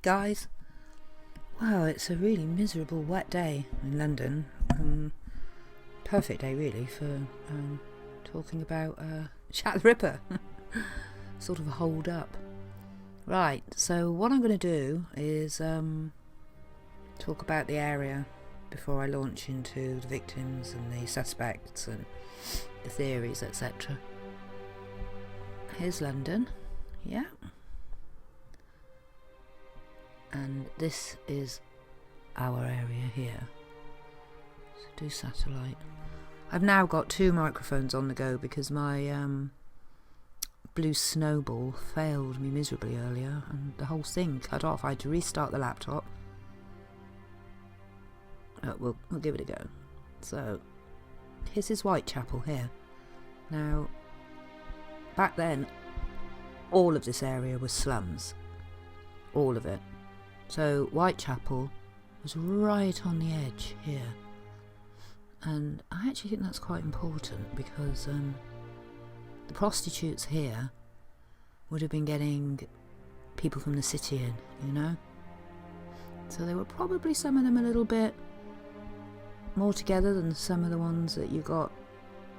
Guys, wow, it's a really miserable wet day in London. Perfect day really for talking about Jack the Ripper. Sort of a hold up. Right, so what I'm going to do is talk about the area before I launch into the victims and the suspects and the theories, etc. Here's London, yeah. And this is our area here. So do satellite. I've now got 2 microphones on the go because my blue snowball failed me miserably earlier and the whole thing cut off. I had to restart the laptop. We'll give it a go. So this is Whitechapel here. Now, back then, all of this area was slums. All of it. So Whitechapel was right on the edge here. And I actually think that's quite important because the prostitutes here would have been getting people from the city in, you know? So they were probably, some of them, a little bit more together than some of the ones that you got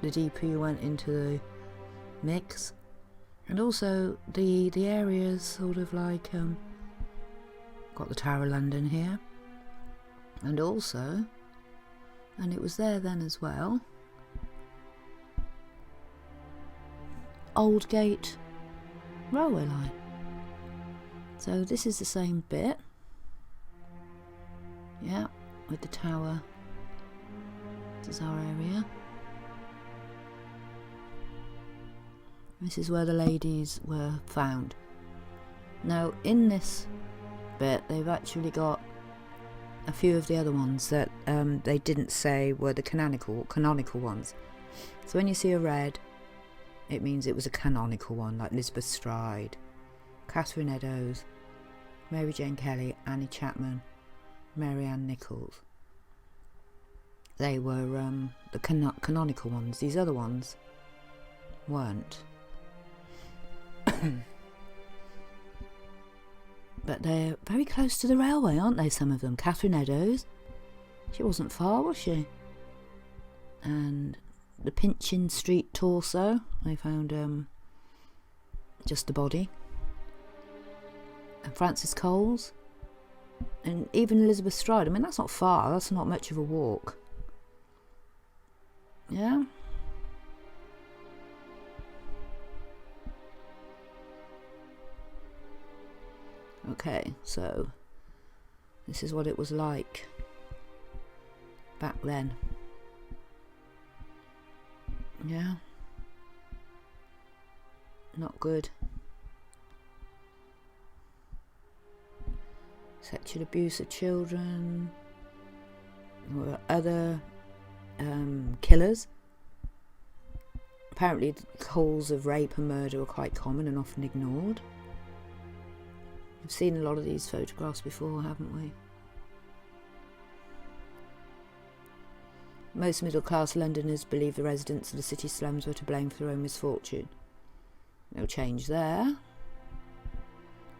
the deeper you went into the mix. And also the areas sort of like got the Tower of London here, and also, and it was there then as well, Aldgate railway line. So this is the same bit, yeah, with the tower. This is our area. This is where the ladies were found. Now in this bit they've actually got a few of the other ones that they didn't say were the canonical ones. So when you see a red, it means it was a canonical one, like Elizabeth Stride, Catherine Eddowes, Mary Jane Kelly, Annie Chapman, Mary Ann Nichols. They were the canonical ones. These other ones weren't. But they're very close to the railway, aren't they, some of them? Catherine Eddowes, she wasn't far, was she? And the Pinchin Street torso, they found just the body. And Frances Coles. And even Elizabeth Stride. I mean, that's not far, that's not much of a walk. Yeah? Okay, so this is what it was like back then. Yeah. Not good. Sexual abuse of children. There were other killers. Apparently the calls of rape and murder were quite common and often ignored. We've seen a lot of these photographs before, haven't we? Most middle-class Londoners believe the residents of the city slums were to blame for their own misfortune. No change there.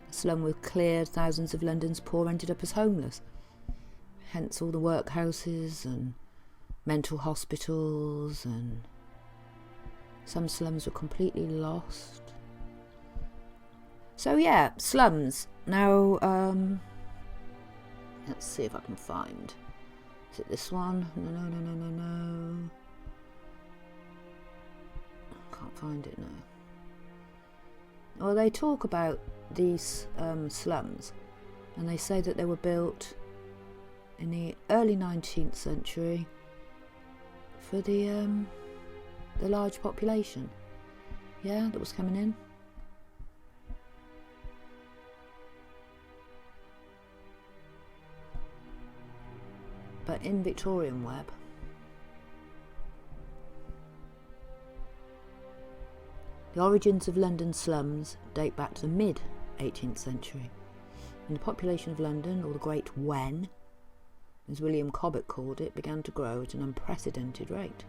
The slum was cleared, thousands of London's poor ended up as homeless. Hence all the workhouses and mental hospitals, and some slums were completely lost. So yeah, slums. Now, let's see if I can find. Is it this one? No. Can't find it now. Well, they talk about these slums, and they say that they were built in the early 19th century for the large population, yeah, that was coming in. But in Victorian web, the origins of London slums date back to the mid-18th century, when the population of London, or the Great Wen, as William Cobbett called it, began to grow at an unprecedented rate.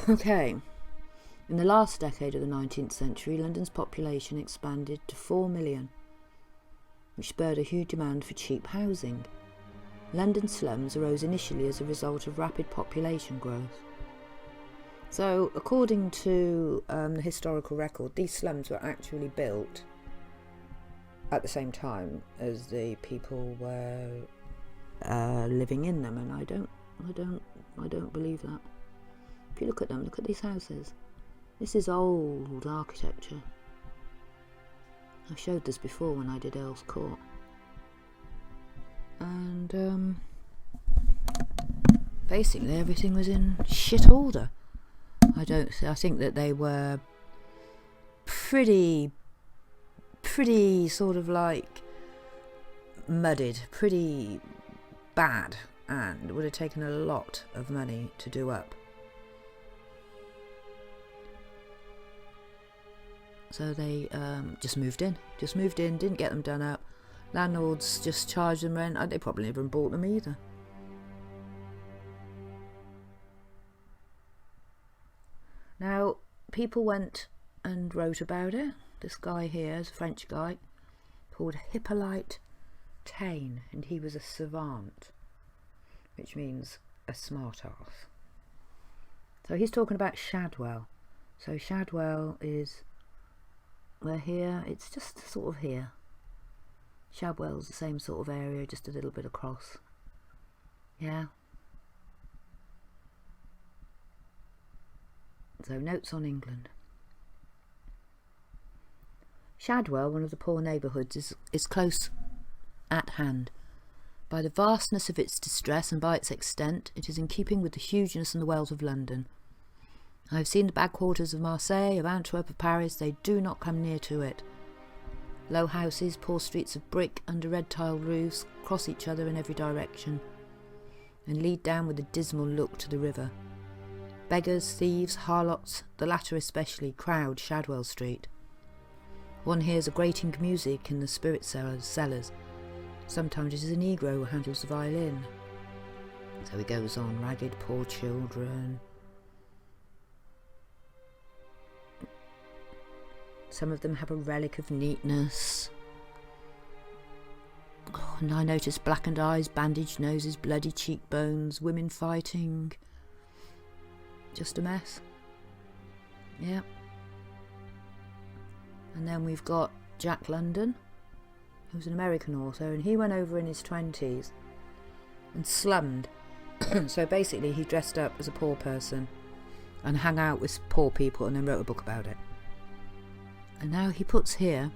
Okay, in the last decade of the 19th century, London's population expanded to 4 million. which spurred a huge demand for cheap housing. London slums arose initially as a result of rapid population growth. So, according to the historical record, these slums were actually built at the same time as the people were living in them, and I don't believe that. If you look at them, look at these houses. This is old architecture. I showed this before when I did Earl's Court. And basically everything was in shit order. I think that they were pretty sort of like mudded, pretty bad, and it would have taken a lot of money to do up. So they just moved in, didn't get them done up. Landlords just charged them rent. They probably never bought them either. Now, people went and wrote about it. This guy here is a French guy called Hippolyte Taine, and he was a savant, which means a smart ass. So he's talking about Shadwell. So Shadwell is, we're here, it's just sort of here. Shadwell's the same sort of area, just a little bit across. Yeah. So, notes on England. Shadwell, one of the poor neighbourhoods, is close at hand. By the vastness of its distress and by its extent, it is in keeping with the hugeness and the wealth of London. I have seen the backwaters of Marseille, of Antwerp, of Paris. They do not come near to it. Low houses, poor streets of brick under red-tiled roofs cross each other in every direction and lead down with a dismal look to the river. Beggars, thieves, harlots, the latter especially, crowd Shadwell Street. One hears a grating music in the spirit cellars. Sometimes it is a negro who handles the violin. So he goes on, ragged poor children. Some of them have a relic of neatness. Oh, and I notice blackened eyes, bandaged noses, bloody cheekbones, women fighting. Just a mess. Yeah. And then we've got Jack London, who's an American author, and he went over in his 20s and slummed. So basically he dressed up as a poor person and hung out with poor people and then wrote a book about it. And now he puts here,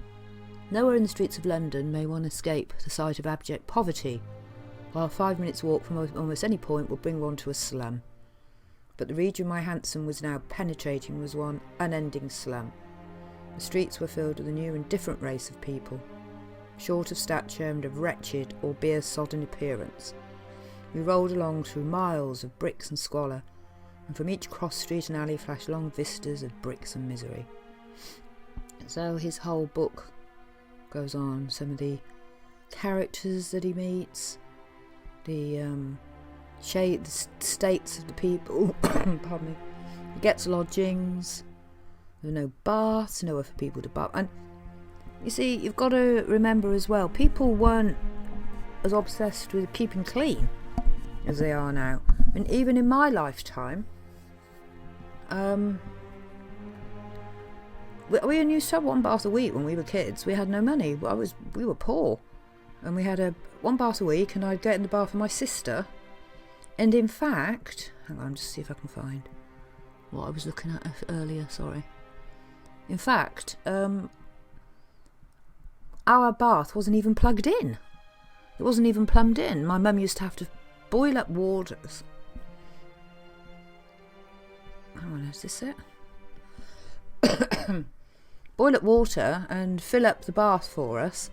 nowhere in the streets of London may one escape the sight of abject poverty, while 5 minutes' walk from almost any point will bring one to a slum. But the region my hansom was now penetrating was one unending slum. The streets were filled with a new and different race of people, short of stature and of wretched or beer-sodden appearance. We rolled along through miles of bricks and squalor, and from each cross street and alley flashed long vistas of bricks and misery. So his whole book goes on, some of the characters that he meets, the states of the people. Pardon me. He gets lodgings. There are no baths, nowhere for people to bath. And you see, you've got to remember as well, people weren't as obsessed with keeping clean as they are now. And even in my lifetime, we only used to have one bath a week when we were kids. We had no money. We were poor, and we had one bath a week, and I'd get in the bath with my sister. And in fact, hang on, just see if I can find what I was looking at earlier. Sorry. In fact, our bath wasn't even plugged in. It wasn't even plumbed in. My mum used to have to boil up waters. Hang on, is this it? Boil up water and fill up the bath for us,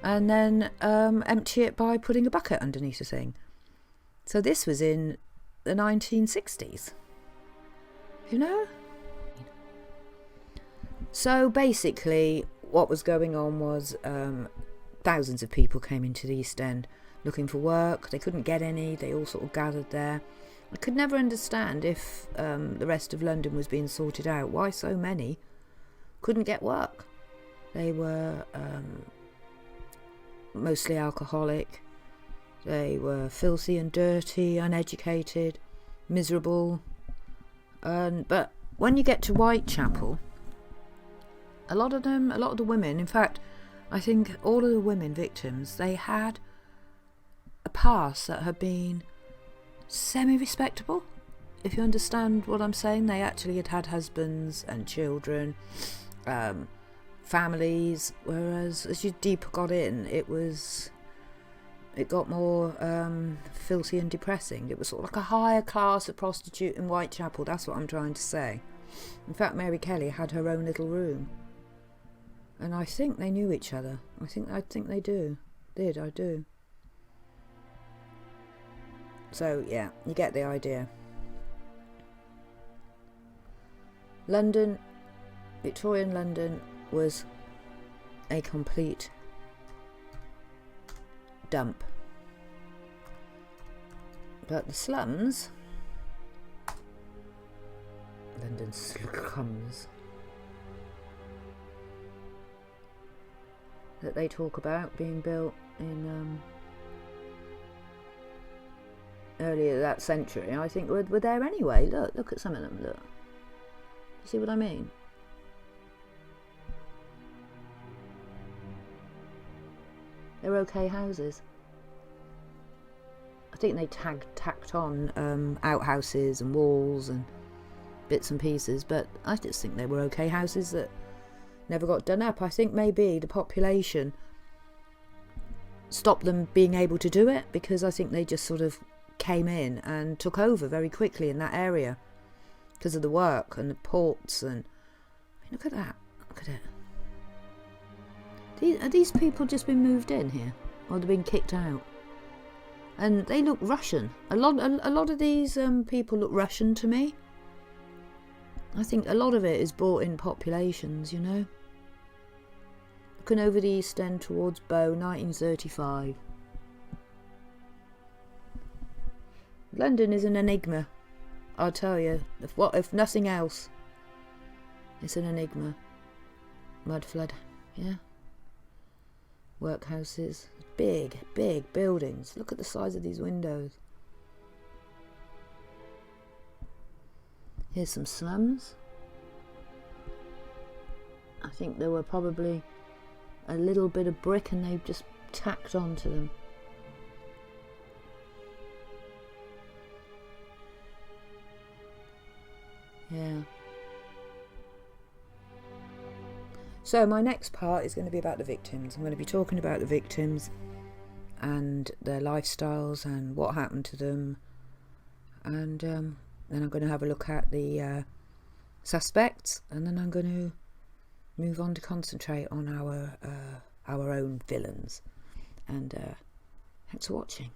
and then empty it by putting a bucket underneath the thing. So this was in the 1960s, you know? So basically what was going on was thousands of people came into the East End looking for work. They couldn't get any. They all sort of gathered there. I could never understand, if the rest of London was being sorted out, why so many couldn't get work. They were mostly alcoholic. They were filthy and dirty, uneducated, miserable. But when you get to Whitechapel, a lot of the women, in fact, I think all of the women victims, they had a past that had been semi-respectable. If you understand what I'm saying, they actually had husbands and children, families, whereas as you deeper got in, it got more filthy and depressing. It was sort of like a higher class of prostitute in Whitechapel. That's what I'm trying to say. In fact, Mary Kelly had her own little room, and I think they knew each other. I think they do. I do. So yeah, you get the idea. London, Victorian London, was a complete dump. But the slums, London slums, that they talk about being built in earlier that century, I think were there anyway. Look at some of them. Look, you see what I mean? They're okay houses. I think they tacked on outhouses and walls and bits and pieces, but I just think they were okay houses that never got done up. I think maybe the population stopped them being able to do it, because I think they just sort of came in and took over very quickly in that area because of the work and the ports. And I mean, look at that. Look at it. Are these people just been moved in here, or they've been kicked out? And they look Russian. A lot of these people look Russian to me. I think a lot of it is brought in populations, you know. Looking over the East End towards Bow, 1935. London is an enigma, I'll tell you. If nothing else, it's an enigma. Mud flood, yeah. Workhouses, big buildings. Look at the size of these windows. Here's some slums. I think there were probably a little bit of brick and they've just tacked onto them. Yeah. So my next part is going to be about the victims. I'm going to be talking about the victims and their lifestyles and what happened to them, and then I'm going to have a look at the suspects, and then I'm going to move on to concentrate on our own villains. And thanks for watching.